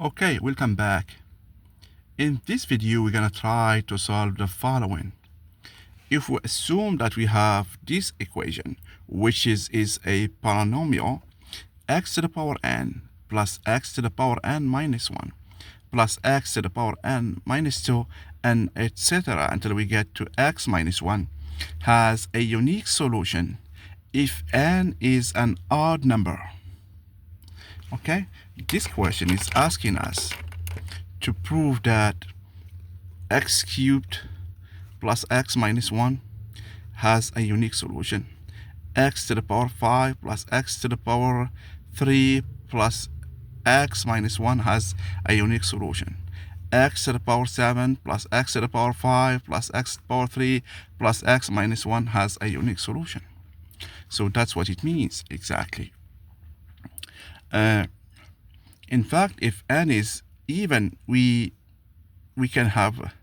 Okay, welcome back. In this video, we're gonna try to solve the following. If we assume that we have this equation, which is a polynomial, x to the power n plus x to the power n minus 1 plus x to the power n minus 2 and etc. until we get to x minus 1 has a unique solution if n is an odd number. Okay, this question is asking us to prove that x cubed plus x minus 1 has a unique solution. X to the power 5 plus x to the power 3 plus x minus 1 has a unique solution. X to the power 7 plus x to the power 5 plus x to the power 3 plus x minus 1 has a unique solution. So that's what it means exactly. In fact, if n is even, we can have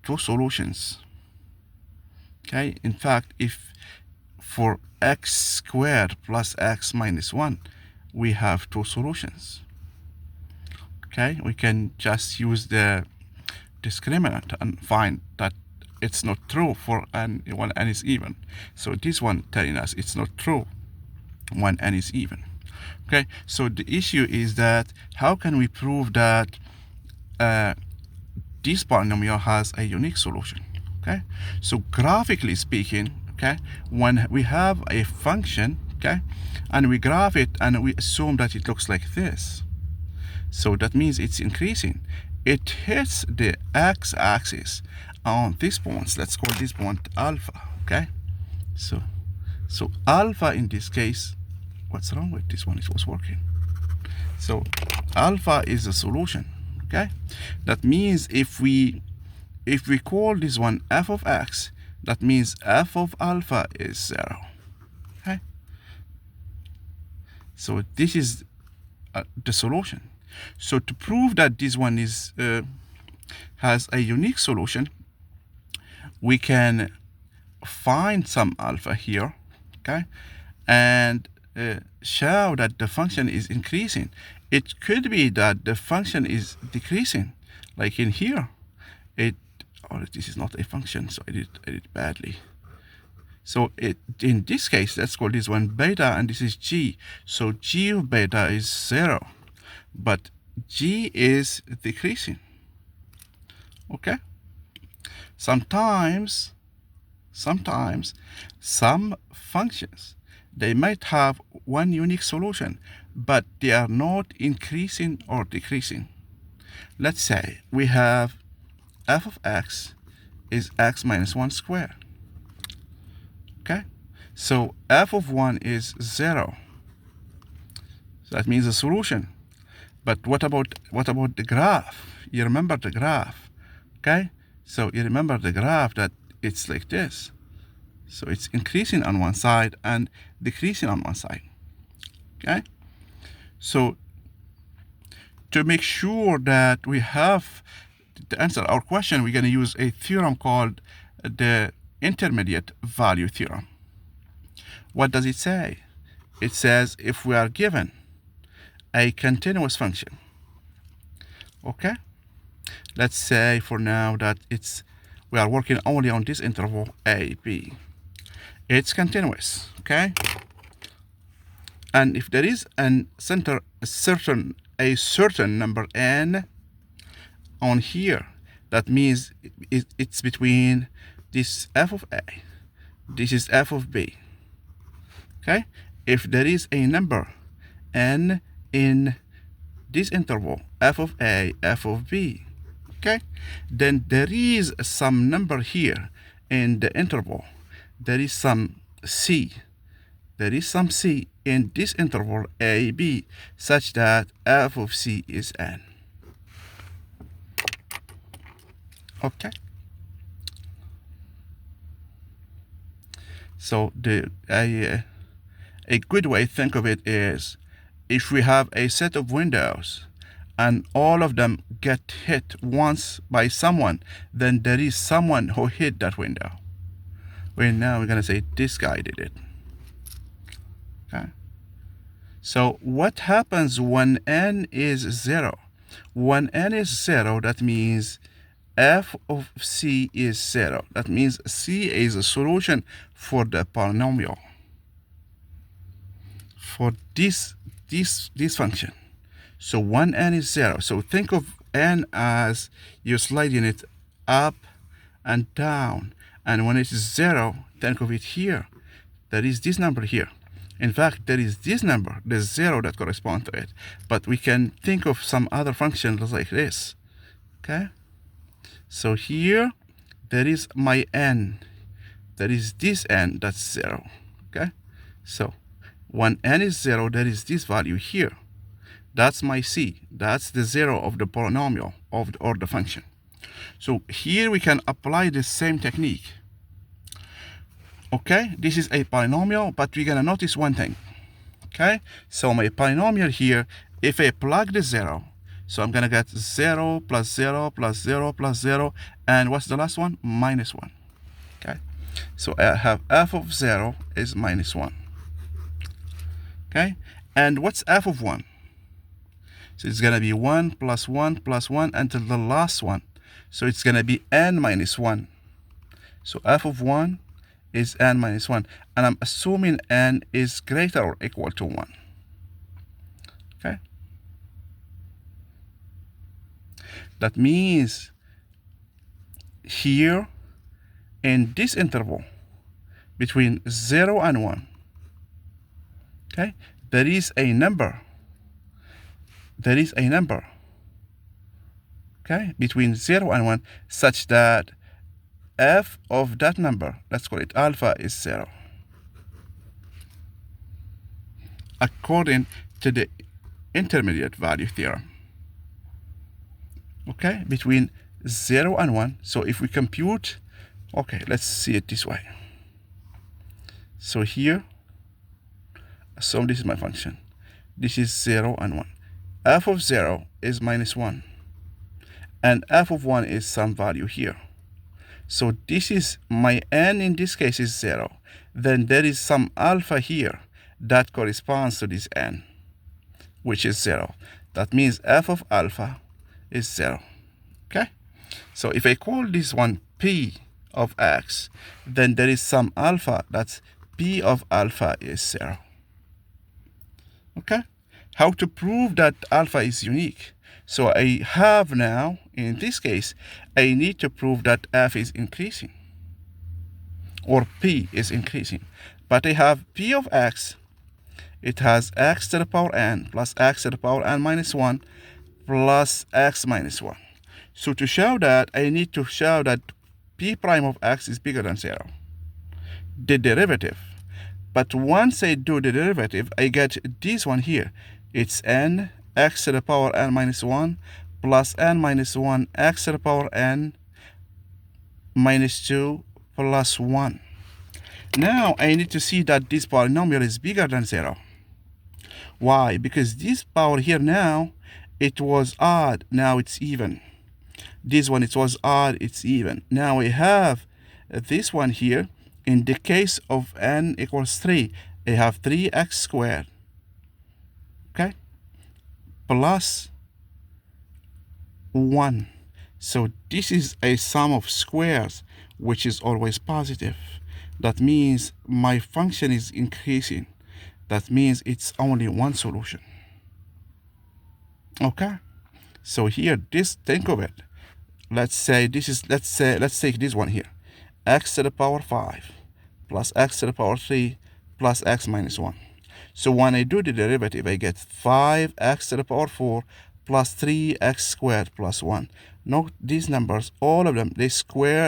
two solutions. Okay, in fact, if for x squared plus x minus 1, we have two solutions. Okay, we can just use the discriminant and find that it's not true for n when n is even. So this one telling us it's not true when n is even. Okay, so the issue is that how can we prove that this polynomial has a unique solution? Okay, so graphically speaking, okay, when we have a function, okay, and we graph it and we assume that it looks like this, so that means it's increasing. It hits the x-axis on this point. Let's call this point alpha. Okay, so alpha in this case, what's wrong with this one? It was working. So alpha is a solution. Okay, that means if we call this one f of x, that means f of alpha is 0. Okay, so this is the solution. So to prove that this one is has a unique solution, we can find some alpha here, okay, and show that the function is increasing. It could be that the function is decreasing, like in here. This is not a function, so I did it badly. So in this case, let's call this one beta, and this is g. So g of beta is 0, but g is decreasing. Okay. Sometimes some functions, they might have one unique solution, but they are not increasing or decreasing. Let's say we have f of x is x minus 1 squared. Okay, so f of 1 is 0. So that means a solution. But what about the graph? You remember the graph, okay? So you remember the graph that it's like this. So it's increasing on one side and decreasing on one side. Okay, so to make sure that we have to answer our question, we're going to use a theorem called the intermediate value theorem. What does it say? It says if we are given a continuous function, okay, let's say for now that we are working only on this interval a, b. It's continuous, okay, and if there is a certain number n on here, that means it's between this f of a, this is f of b. Okay, if there is a number n in this interval, f of a, f of b, okay, then there is some number here in the interval. There is some c. There is some c in this interval a, b, such that f of c is n. Okay. So a good way to think of it is, if we have a set of windows and all of them get hit once by someone, then there is someone who hit that window. Well, now we're going to say this guy did it. Okay. So what happens when n is 0? When n is 0, that means f of c is 0. That means c is a solution for the polynomial, for this function. So when n is 0, so think of n as you're sliding it up and down. And when it is 0, think of it here. There is this number here. In fact, there is this number, the 0 that corresponds to it. But we can think of some other functions like this. Okay? So here, there is my n. There is this n that's 0. Okay? So when n is 0, there is this value here. That's my c. That's the 0 of the polynomial or the function. So here we can apply the same technique. Okay, this is a polynomial, but we're gonna notice one thing. Okay, so my polynomial here, if I plug the 0, so I'm gonna get 0 plus 0 plus 0 plus 0, and what's the last one? Minus 1. Okay, so I have f of 0 is minus 1. Okay, and what's f of 1? So it's gonna be 1 plus 1 plus 1 until the last one. So it's gonna be n minus 1. So f of 1 is n minus 1. And I'm assuming n is greater or equal to 1. Okay? That means here in this interval between 0 and 1, okay, there is a number. There is a number, okay, between 0 and 1 such that f of that number, let's call it alpha, is 0. According to the intermediate value theorem. Okay, between 0 and 1. So if we compute, okay, let's see it this way. So here, assume this is my function. This is 0 and 1. F of 0 is minus 1. And f of 1 is some value here. So this is my n in this case is 0. Then there is some alpha here that corresponds to this n, which is 0. That means f of alpha is 0. Okay? So if I call this one p of x, then there is some alpha that's p of alpha is 0. Okay? How to prove that alpha is unique? So I have now, in this case, I need to prove that f is increasing, or p is increasing. But I have p of x, it has x to the power n plus x to the power n minus 1 plus x minus 1. So to show that, I need to show that p prime of x is bigger than 0, the derivative. But once I do the derivative, I get this one here. It's n x to the power n minus 1 plus n minus 1 x to the power n minus 2 plus 1. Now I need to see that this polynomial is bigger than 0. Why? Because this power here now, it was odd, now it's even. This one, it was odd, it's even. Now we have this one here. In the case of n equals 3, I have 3x squared. Okay, plus 1. So this is a sum of squares, which is always positive. That means my function is increasing. That means it's only one solution. Okay, so here, this, think of it. Let's say this is, let's take this one here. X to the power 5 plus x to the power 3 plus x minus 1. So when I do the derivative, I get 5x to the power 4 plus 3x squared plus 1. Note these numbers, all of them, they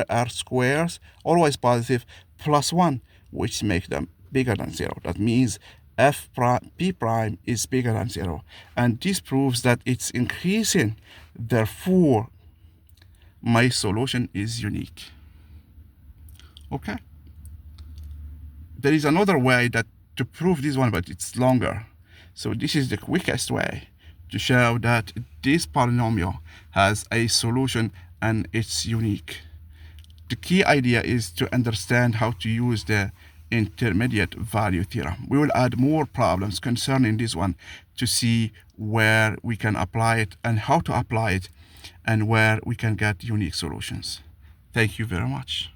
are squares, always positive, plus 1, which make them bigger than 0. That means p prime is bigger than 0. And this proves that it's increasing. Therefore, my solution is unique. Okay? There is another way to prove this one, but it's longer. So this is the quickest way to show that this polynomial has a solution and it's unique. The key idea is to understand how to use the intermediate value theorem. We will add more problems concerning this one to see where we can apply it and how to apply it and where we can get unique solutions. Thank you very much.